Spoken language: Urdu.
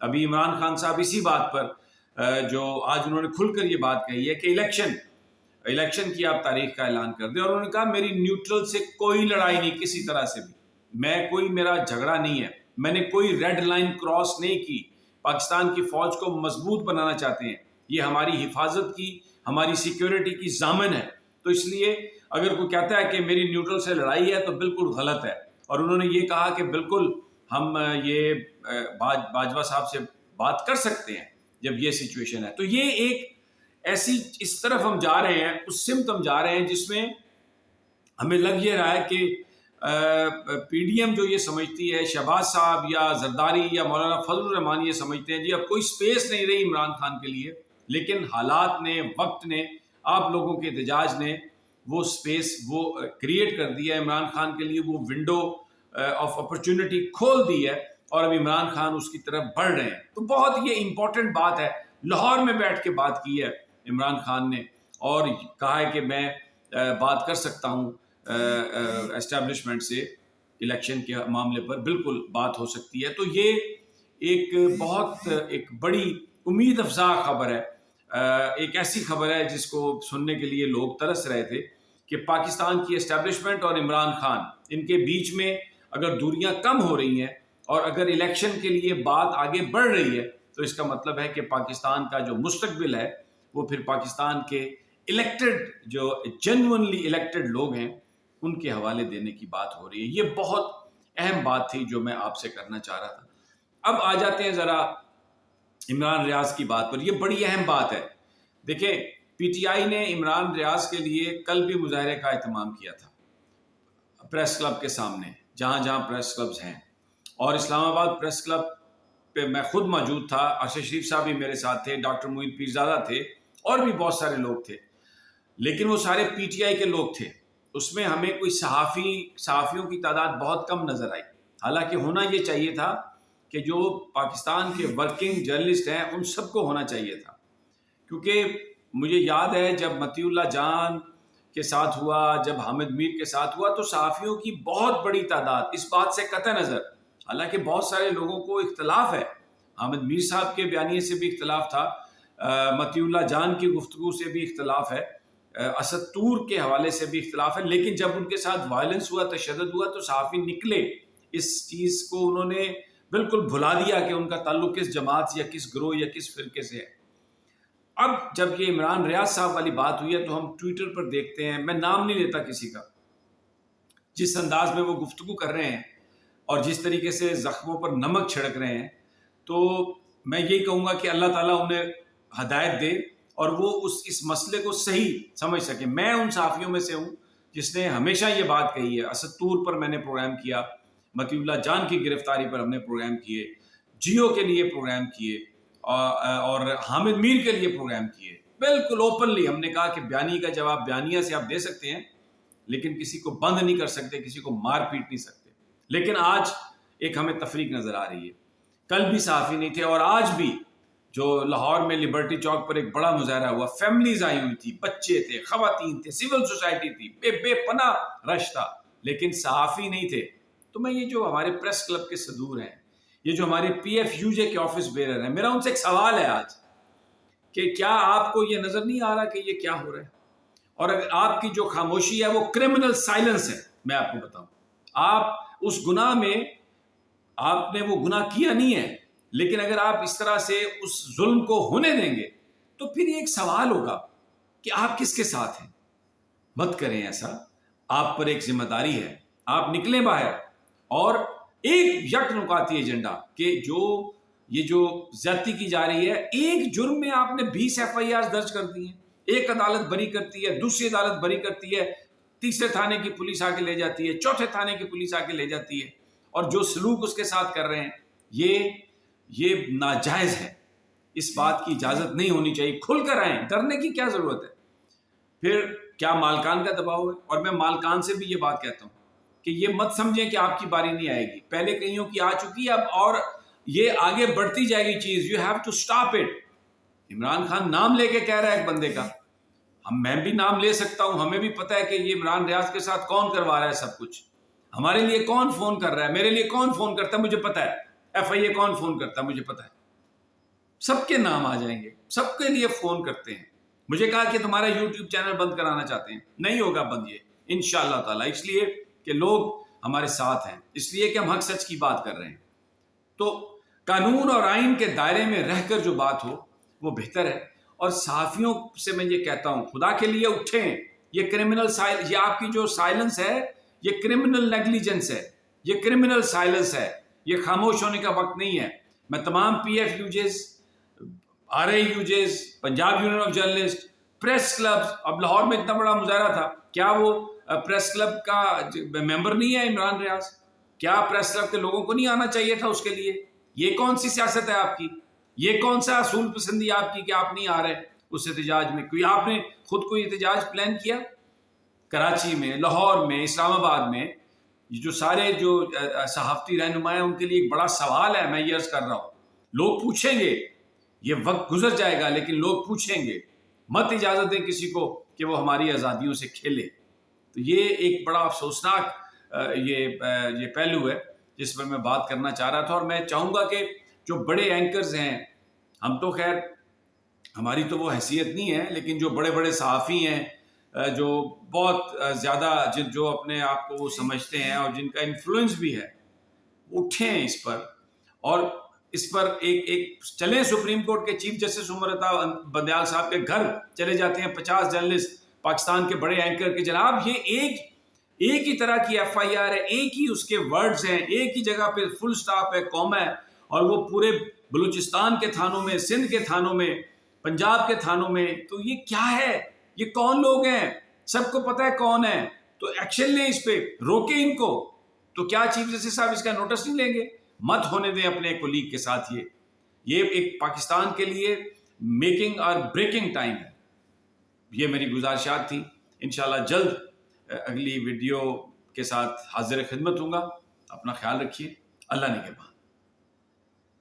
ابھی عمران خان صاحب اسی بات پر جو آج انہوں نے کھل کر یہ بات کہی ہے کہ الیکشن کی آپ تاریخ کا اعلان کر دیں، اور انہوں نے کہا میری نیوٹرل سے کوئی لڑائی نہیں کسی طرح سے بھی، میرا جھگڑا نہیں ہے، میں نے کوئی ریڈ لائن کراس نہیں کی، پاکستان کی فوج کو مضبوط بنانا چاہتے ہیں، یہ ہماری حفاظت کی، ہماری سیکیورٹی کی ضامن ہے، تو اس لیے اگر کوئی کہتا ہے کہ میری نیوٹرل سے لڑائی ہے تو بالکل غلط ہے۔ اور انہوں نے یہ کہا کہ بالکل ہم یہ باجوہ صاحب سے بات کر سکتے ہیں جب یہ سچویشن ہے۔ تو یہ ایک ایسی اس طرف ہم جا رہے ہیں، اس سمت ہم جا رہے ہیں جس میں ہمیں لگ یہ رہا ہے کہ پی ڈی ایم جو یہ سمجھتی ہے، شہباز صاحب یا زرداری یا مولانا فضل الرحمان یہ سمجھتے ہیں جی اب کوئی سپیس نہیں رہی عمران خان کے لیے، لیکن حالات نے، وقت نے، آپ لوگوں کے احتجاج نے وہ سپیس وہ کریٹ کر دیا ہے عمران خان کے لیے، وہ ونڈو آف اپرچونٹی کھول دی ہے، اور اب عمران خان اس کی طرف بڑھ رہے ہیں۔ تو بہت یہ امپورٹنٹ بات ہے، لاہور میں بیٹھ کے بات کی ہے عمران خان نے، اور کہا ہے کہ میں بات کر سکتا ہوں اسٹیبلشمنٹ سے الیکشن کے معاملے پر، بالکل بات ہو سکتی ہے۔ تو یہ ایک بہت ایک بڑی امید افزا خبر ہے، ایک ایسی خبر ہے جس کو سننے کے لیے لوگ ترس رہے تھے کہ پاکستان کی اسٹیبلشمنٹ اور عمران خان، ان کے بیچ میں اگر دوریاں کم ہو رہی ہیں اور اگر الیکشن کے لیے بات آگے بڑھ رہی ہے تو اس کا مطلب ہے کہ پاکستان کا جو مستقبل ہے وہ پھر پاکستان کے الیکٹڈ، جو جینوئنلی الیکٹڈ لوگ ہیں، ان کے حوالے دینے کی بات ہو رہی ہے۔ یہ بہت اہم بات تھی جو میں آپ سے کرنا چاہ رہا تھا۔ اب آ جاتے ہیں ذرا عمران ریاض کی بات پر، یہ بڑی اہم بات ہے۔ دیکھیں، پی ٹی آئی نے عمران ریاض کے لیے کل بھی مظاہرے کا اہتمام کیا تھا پریس کلب کے سامنے، جہاں جہاں پریس کلبز ہیں، اور اسلام آباد پریس کلب پہ میں خود موجود تھا، ارشد شریف صاحب بھی میرے ساتھ تھے، ڈاکٹر معین پیرزادہ تھے، اور بھی بہت سارے لوگ تھے، لیکن وہ سارے پی ٹی آئی کے لوگ تھے۔ اس میں ہمیں کوئی صحافیوں کی تعداد بہت کم نظر آئی، حالانکہ ہونا یہ چاہیے تھا کہ جو پاکستان کے ورکنگ جرنلسٹ ہیں ان سب کو ہونا چاہیے تھا، کیونکہ مجھے یاد ہے جب مطیع اللہ جان کے ساتھ ہوا، جب حامد میر کے ساتھ ہوا، تو صحافیوں کی بہت بڑی تعداد، اس بات سے قطع نظر، حالانکہ بہت سارے لوگوں کو اختلاف ہے، حامد میر صاحب کے بیانیے سے بھی اختلاف تھا، مطیع اللہ جان کی گفتگو سے بھی اختلاف ہے، اسد طور کے حوالے سے بھی اختلاف ہے، لیکن جب ان کے ساتھ وائلنس ہوا، تشدد ہوا، تو صحافی نکلے، اس چیز کو انہوں نے بالکل بھلا دیا کہ ان کا تعلق کس جماعت یا کس گروہ یا کس فرقے سے ہے۔ اب جب یہ عمران ریاض صاحب والی بات ہوئی ہے تو ہم ٹویٹر پر دیکھتے ہیں، میں نام نہیں لیتا کسی کا، جس انداز میں وہ گفتگو کر رہے ہیں اور جس طریقے سے زخموں پر نمک چھڑک رہے ہیں، تو میں یہی کہوں گا کہ اللہ تعالیٰ انہیں ہدایت دے اور وہ اس مسئلے کو صحیح سمجھ سکے۔ میں ان صحافیوں میں سے ہوں جس نے ہمیشہ یہ بات کہی ہے، اسد طور پر میں نے پروگرام کیا، مطیع اللہ جان کی گرفتاری پر ہم نے پروگرام کیے، جیو کے لیے پروگرام کیے، اور حامد میر کے لیے پروگرام کیے، بالکل اوپنلی ہم نے کہا کہ بیانی کا جواب بیانیہ سے آپ دے سکتے ہیں، لیکن کسی کو بند نہیں کر سکتے، کسی کو مار پیٹ نہیں سکتے۔ لیکن آج ایک ہمیں تفریق نظر آ رہی ہے، کل بھی صحافی نہیں تھے، اور آج بھی جو لاہور میں لبرٹی چوک پر ایک بڑا مظاہرہ ہوا، فیملیز آئی ہوئی تھی، بچے تھے، خواتین تھے، سول سوسائٹی تھی، بے پناہ رش تھا، لیکن صحافی نہیں تھے۔ تو میں یہ جو ہمارے پریس کلب کے صدور ہیں، یہ جو ہمارے پی ایف یو جے کے آفس بیرر ہیں، میرا ان سے ایک سوال ہے آج کہ کیا آپ کو یہ نظر نہیں آ رہا کہ یہ کیا ہو رہا ہے؟ اور اگر آپ کی جو خاموشی ہے وہ کرمنل سائلنس ہے، میں آپ کو بتاؤں، آپ اس گناہ میں، آپ نے وہ گناہ کیا نہیں ہے، لیکن اگر آپ اس طرح سے اس ظلم کو ہونے دیں گے تو پھر یہ ایک سوال ہوگا کہ آپ کس کے ساتھ ہیں۔ مت کریں ایسا، آپ پر ایک ذمہ داری ہے، آپ نکلیں باہر اور ایک یک نکاتی ایجنڈا کہ یہ جو زیادتی کی جا رہی ہے، ایک جرم میں آپ نے 20 ایف آئی آر درج کر دی ہیں، ایک عدالت بری کرتی ہے، دوسری عدالت بری کرتی ہے، تیسرے تھانے کی پولیس آ کے لے جاتی ہے، چوتھے تھانے کی پولیس آ کے لے جاتی ہے، اور جو سلوک اس کے ساتھ کر رہے ہیں یہ ناجائز ہے، اس بات کی اجازت نہیں ہونی چاہیے، کھل کر آئیں، ڈرنے کی کیا ضرورت ہے۔ پھر کیا مالکان کا دباؤ ہے؟ اور میں مالکان سے بھی یہ بات کہتا ہوں کہ یہ مت سمجھیں کہ آپ کی باری نہیں آئے گی، پہلے کئیوں کی آ چکی ہے اب، اور یہ آگے بڑھتی جائے گی چیز، you have to stop it. Imran Khan نام لے کے کہہ رہا ہے ایک بندے کا، میں بھی نام لے سکتا ہوں، ہمیں بھی پتہ ہے کہ یہ عمران ریاض کے ساتھ کون کروا رہا ہے سب کچھ، ہمارے لیے کون فون کر رہا ہے، میرے لیے کون فون کرتا ہے مجھے پتہ ہے، ایف آئی اے کون فون کرتا ہے مجھے پتہ ہے، سب کے نام آ جائیں گے، سب کے لیے فون کرتے ہیں. مجھے کہا کہ تمہارا یوٹیوب چینل بند کرانا چاہتے ہیں. نہیں ہوگا بند یہ انشاءاللہ تعالیٰ، اس لیے کہ لوگ ہمارے ساتھ ہیں، اس لیے کہ ہم حق سچ کی بات کر رہے ہیں. تو قانون اور آئین کے دائرے میں رہ کر جو بات ہو وہ بہتر ہے. اور صحافیوں سے میں یہ کہتا ہوں، خدا کے لیے اٹھیں. یہ کرمنل یہ آپ کی جو سائلنس ہے یہ کرمنل نیگلیجنس ہے، یہ کرمنل سائلنس ہے، یہ خاموش ہونے کا وقت نہیں ہے. میں تمام P F UJs, R A UJs, Punjab union of journalist, press clubs, اب لاہور میں اتنا بڑا مظاہرہ تھا، کیا وہ پریس کلب کا ممبر نہیں ہے عمران ریاض؟ کیا پریس کلب کے لوگوں کو نہیں آنا چاہیے تھا اس کے لیے؟ یہ کون سی سیاست ہے آپ کی؟ یہ کون سا اصول پسندی آپ کی کہ آپ نہیں آ رہے اس احتجاج میں؟ کوئی آپ نے خود کوئی احتجاج پلان کیا؟ کراچی میں، لاہور میں، اسلام آباد میں یہ جو سارے جو صحافتی رہنما ہیں ان کے لیے ایک بڑا سوال ہے. میں یہ عرض کر رہا ہوں، لوگ پوچھیں گے، یہ وقت گزر جائے گا لیکن لوگ پوچھیں گے. مت اجازت دیں کسی کو کہ وہ ہماری آزادیوں سے کھیلے. تو یہ ایک بڑا افسوسناک یہ پہلو ہے جس پر میں بات کرنا چاہ رہا تھا. اور میں چاہوں گا کہ جو بڑے اینکرز ہیں، ہم تو خیر ہماری تو وہ حیثیت نہیں ہے، لیکن جو بڑے بڑے صحافی ہیں جو بہت زیادہ جو اپنے آپ کو وہ سمجھتے ہیں اور جن کا انفلوئنس بھی ہے، اٹھیں اس پر اور اس پر ایک چلیں. سپریم کورٹ کے چیف جسٹس عمر عطا بندیال صاحب کے گھر چلے جاتے ہیں 50 جرنلسٹ پاکستان کے بڑے اینکر کے، جناب یہ ایک ہی طرح کی ایف آئی آر ہے، ایک ہی اس کے ورڈز ہیں، ایک ہی جگہ پہ فل سٹاپ ہے، کوما ہے، اور وہ پورے بلوچستان کے تھانوں میں، سندھ کے تھانوں میں، پنجاب کے تھانوں میں. تو یہ کیا ہے؟ یہ کون لوگ ہیں؟ سب کو پتہ ہے کون ہے. تو ایکشن لیں اس پہ، روکیں ان کو. تو کیا چیف جسٹس صاحب اس کا نوٹس نہیں لیں گے؟ مت ہونے دیں اپنے کولیگ کے ساتھ. یہ ایک پاکستان کے لیے میکنگ اور بریکنگ ٹائم ہے. یہ میری گزارشات تھی. انشاءاللہ جلد اگلی ویڈیو کے ساتھ حاضر خدمت ہوں گا. اپنا خیال رکھیے. اللہ نگہبان.